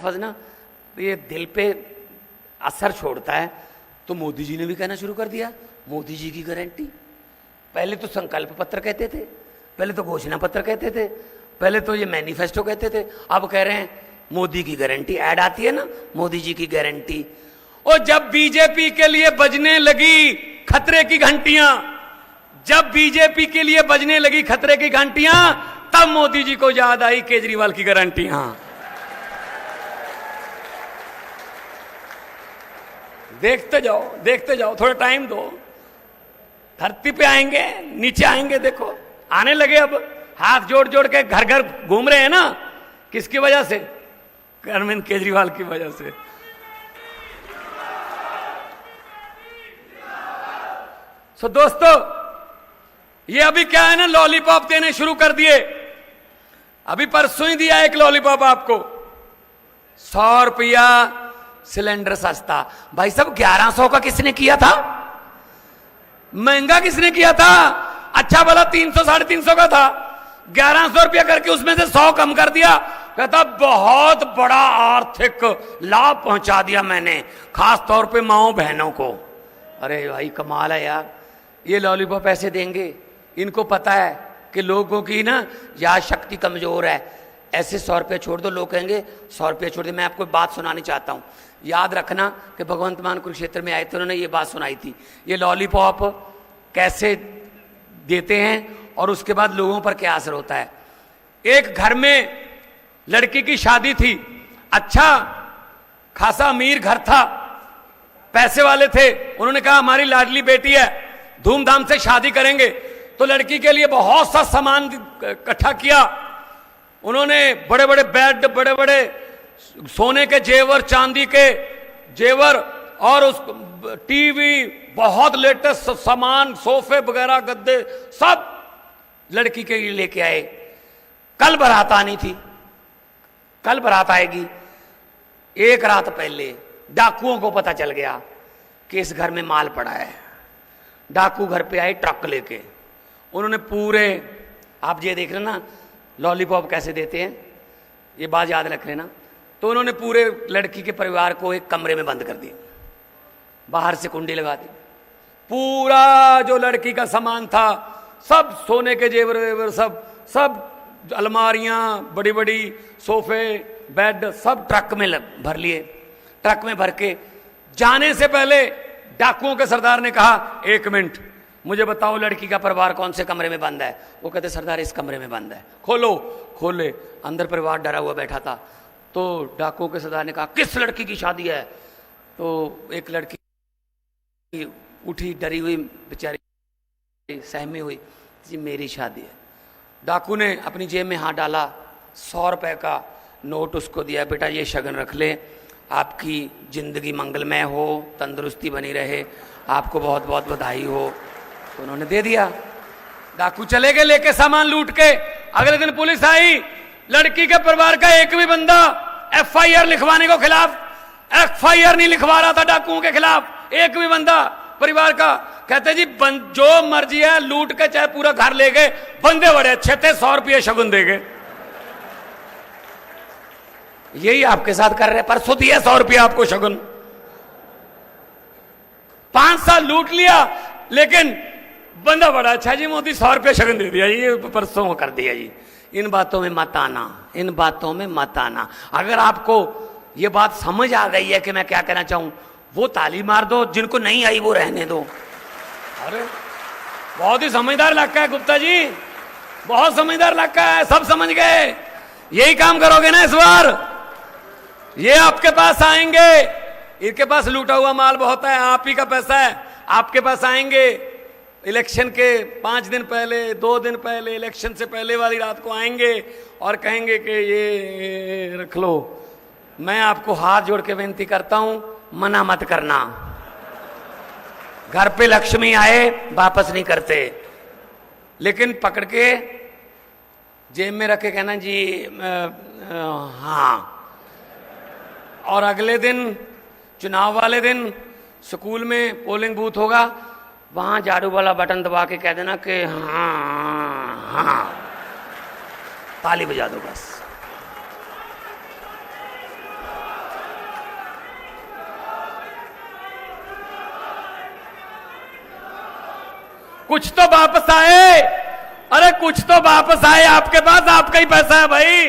लफ्ज़ ना ये दिल पे असर छोड़ता है। तो मोदी जी ने भी कहना शुरू कर दिया मोदी जी की गारंटी। पहले तो संकल्प पत्र कहते थे, पहले तो घोषणा पत्र कहते थे, पहले तो ये मैनिफेस्टो कहते थे, अब कह रहे हैं मोदी की गारंटी। ऐड आती है ना मोदी जी की गारंटी। और जब बीजेपी के लिए बजने लगी खतरे की घंटियां, जब बीजेपी के लिए बजने लगी खतरे की घंटियां, तब मोदी जी को याद आई केजरीवाल की गारंटियां। देखते जाओ, थोड़ा टाइम दो, धरती पे आएंगे, नीचे आएंगे। देखो आने लगे, अब हाथ जोड़ जोड़ के घर घर घूम रहे हैं ना। किसकी वजह से? अरविंद केजरीवाल की वजह से। सो दोस्तों, ये अभी क्या है ना, लॉलीपॉप देने शुरू कर दिए। अभी परसों ही दिया एक लॉलीपॉप आपको, 100 रुपया सिलेंडर सस्ता। भाई साहब 1100 का किसने किया था? महंगा किसने किया था? अच्छा भला 300 350 का था, 1100 रुपया करके उसमें से 100 कम कर दिया। कहता बहुत बड़ा आर्थिक लाभ पहुंचा दिया मैंने, खास तौर पे माओ बहनों को। अरे भाई कमाल है यार, ये लॉलीपॉप ऐसे देंगे। इनको पता है कि लोगों की ना याद शक्ति कमजोर है। ऐसे 100 रुपये छोड़ दो, लोग कहेंगे 100 रुपये छोड़ दे। मैं आपको बात सुनानी चाहता हूं, याद रखना कि भगवंत मान कुरुक्षेत्र में आए थे, उन्होंने ये बात सुनाई थी। ये लॉलीपॉप कैसे देते हैं और उसके बाद लोगों पर क्या असर होता है। एक घर में लड़की की शादी थी, अच्छा खासा अमीर घर था, पैसे वाले थे। उन्होंने कहा हमारी लाडली बेटी है, धूमधाम से शादी करेंगे। तो लड़की के लिए बहुत सा सामान इकट्ठा किया उन्होंने, बड़े बड़े बेड, बड़े बड़े सोने के जेवर, चांदी के जेवर, और उस टीवी, बहुत लेटेस्ट सामान, सोफे वगैरह, गद्दे, सब लड़की के लिए लेके आए। कल बारात आनी थी, कल बारात आएगी। एक रात पहले डाकुओं को पता चल गया कि इस घर में माल पड़ा है। डाकू घर पे आए ट्रक लेके। उन्होंने पूरे, आप ये देख रहे ना लॉलीपॉप कैसे देते हैं, ये बात याद रख लेना। तो उन्होंने पूरे लड़की के परिवार को एक कमरे में बंद कर दिया, बाहर से कुंडी लगा दी। पूरा जो लड़की का सामान था, सब सोने के जेवर वेवर, सब अलमारियां, बड़ी बड़ी सोफे, बेड, सब ट्रक में भर लिए। ट्रक में भर के जाने से पहले डाकुओं के सरदार ने कहा 1 मिनट मुझे बताओ लड़की का परिवार कौन से कमरे में बंद है। वो कहते सरदार इस कमरे में बंद है। खोलो। खोले, अंदर परिवार डरा हुआ बैठा था। तो डाकुओं के सरदार ने कहा किस लड़की की शादी है? तो एक लड़की उठी, डरी हुई बेचारी, सहमी हुई, जी मेरी शादी है। डाकू ने अपनी जेब में हाथ डाला, 100 रुपए का नोट उसको दिया, बेटा ये शगन रख ले, आपकी जिंदगी मंगलमय हो, तंदुरुस्ती बनी रहे, आपको बहुत बहुत बधाई हो। तो उन्होंने दे दिया। डाकू चले गए लेके सामान लूट के। अगले दिन पुलिस आई, लड़की के परिवार का एक भी बंदा FIR लिखवाने को खिलाफ FIR नहीं लिखवा रहा था डाकुओं के खिलाफ, एक भी बंदा परिवार का। कहते जी जो मर्जी है लूट के चाहे पूरा घर ले गए, बंदे बड़े अच्छे थे, 100 रुपये शगुन दे गए। यही आपके साथ कर रहे, परसों दिया 100 रुपया आपको शगुन। 5 साल लूट लिया, लेकिन बंदा बड़ा अच्छा जी, मोदी 100 रुपया शगुन दे दिया, ये परसों कर दिया जी। इन बातों में मत आना, इन बातों में मत आना। अगर आपको ये बात समझ आ गई है कि मैं क्या कहना चाहूं, वो ताली मार दो, जिनको नहीं आई वो रहने दो। अरे बहुत ही समझदार इलाका है गुप्ता जी, बहुत समझदार इलाका है, सब समझ गए। यही काम करोगे ना इस बार, ये आपके पास आएंगे। इनके पास लूटा हुआ माल बहुत है, आप ही का पैसा है, आपके पास आएंगे। इलेक्शन के 5 दिन पहले, 2 दिन पहले, इलेक्शन से पहले वाली रात को आएंगे और कहेंगे कि ये रख लो। मैं आपको हाथ जोड़ के विनती करता हूं, मना मत करना। घर पे लक्ष्मी आए वापस नहीं करते, लेकिन पकड़ के जेब में रख के कहना जी हाँ। और अगले दिन, चुनाव वाले दिन, स्कूल में पोलिंग बूथ होगा, वहां झाड़ू वाला बटन दबा के कह देना कि हाँ हाँ, ताली बजा दो बस। कुछ तो वापस आए, अरे कुछ तो वापस आए, आपके पास आपका ही पैसा है भाई।